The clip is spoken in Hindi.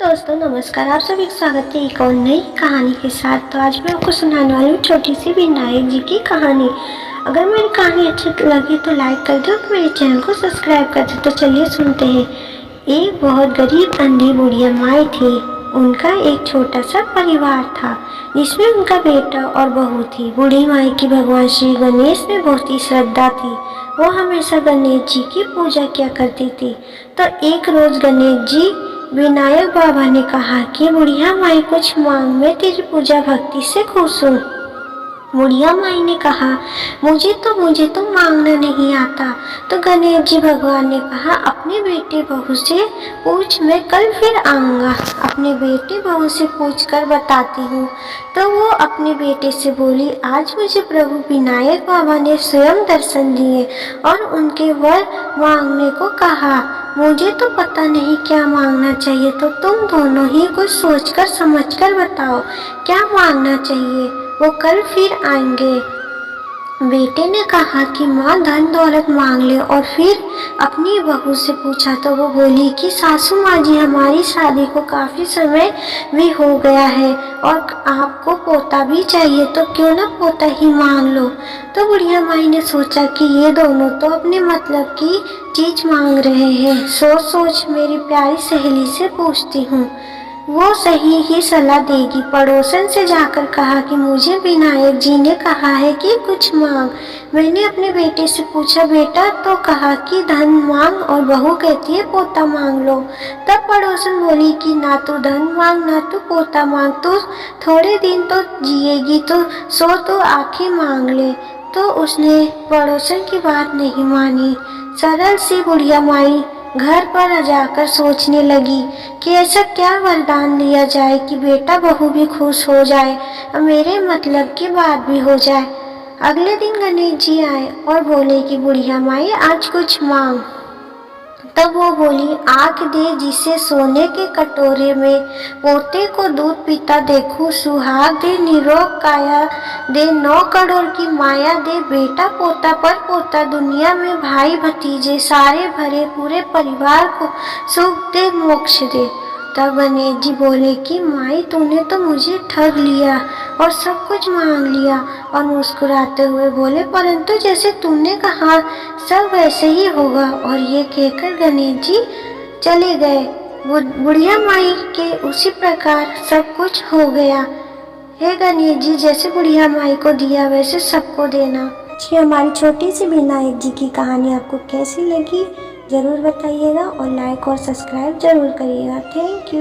दोस्तों नमस्कार, आप सभी का स्वागत है एक और नई कहानी के साथ। तो आज मैं आपको सुनाने वाली हूँ छोटी सी विनायक जी की कहानी। अगर मेरी कहानी अच्छी लगी तो लाइक कर दो, मेरे चैनल को सब्सक्राइब कर दो। तो चलिए सुनते हैं। एक बहुत गरीब अंधी बुढ़िया माई थी। उनका एक छोटा सा परिवार था जिसमें उनका बेटा और बहू थी। बूढ़ी माई की भगवान श्री गणेश में बहुत ही श्रद्धा थी। वो हमेशा गणेश जी की पूजा किया करती थी। तो एक रोज गणेश जी विनायक बाबा ने कहा कि बुढ़िया माई कुछ मांग, मैं तेरी पूजा भक्ति से खुश हूँ। बुढ़िया माई ने कहा मुझे तो मांगना नहीं आता। तो गणेश जी भगवान ने कहा अपने बेटे बहू से पूछ, मैं कल फिर आऊँगा। अपने बेटे बहू से पूछ कर बताती हूँ। तो वो अपने बेटे से बोली, आज मुझे प्रभु विनायक बाबा ने स्वयं दर्शन दिए और उनके वर मांगने को कहा। मुझे तो पता नहीं क्या मांगना चाहिए, तो तुम दोनों ही कुछ सोचकर समझकर बताओ क्या मांगना चाहिए। वो कल फिर आएंगे। बेटे ने कहा कि माँ धन दौलत मांग ले। और फिर अपनी बहू से पूछा तो वो बोली कि सासू माँ जी, हमारी शादी को काफ़ी समय भी हो गया है और आपको पोता भी चाहिए, तो क्यों ना पोता ही मांग लो। तो बुढ़िया माई ने सोचा कि ये दोनों तो अपने मतलब की चीज़ मांग रहे हैं। सोच सोच मेरी प्यारी सहेली से पूछती हूँ, वो सही ही सलाह देगी। पड़ोसन से जाकर कहा कि मुझे विनायक जी ने कहा है कि कुछ मांग। मैंने अपने बेटे से पूछा, बेटा तो कहा कि धन मांग, और बहू कहती है पोता मांग लो। तब पड़ोसन बोली कि ना तो धन मांग ना तो पोता मांग, तो थोड़े दिन तो जिएगी, तो सो तो आंखें मांग ले। तो उसने पड़ोसन की बात नहीं मानी। सरल सी बुढ़िया माई घर पर जाकर सोचने लगी कि ऐसा क्या वरदान दिया जाए कि बेटा बहू भी खुश हो जाए और मेरे मतलब की बात भी हो जाए। अगले दिन गणेश जी आए और बोले कि बुढ़िया माई आज कुछ मांग। तब वो बोली, आँख दे जिसे सोने के कटोरे में पोते को दूध पीता देखूं, सुहाग दे निरोग काया, दे 9 करोड़ की माया, दे बेटा पोता पर पोता, दुनिया में भाई भतीजे सारे भरे, पूरे परिवार को सुख दे मोक्ष दे। तब गणेश जी बोले कि माई तूने तो मुझे ठग लिया और सब कुछ मांग लिया। और मुस्कुराते हुए बोले, परंतु जैसे तूने कहा सब वैसे ही होगा। और ये कहकर गणेश जी चले गए। बुढ़िया माई के उसी प्रकार सब कुछ हो गया। हे गणेश जी, जैसे बुढ़िया माई को दिया वैसे सबको देना। ये हमारी छोटी सी विनायक जी की कहानी आपको कैसी लगी ज़रूर बताइएगा और लाइक और सब्सक्राइब ज़रूर करिएगा। Thank you.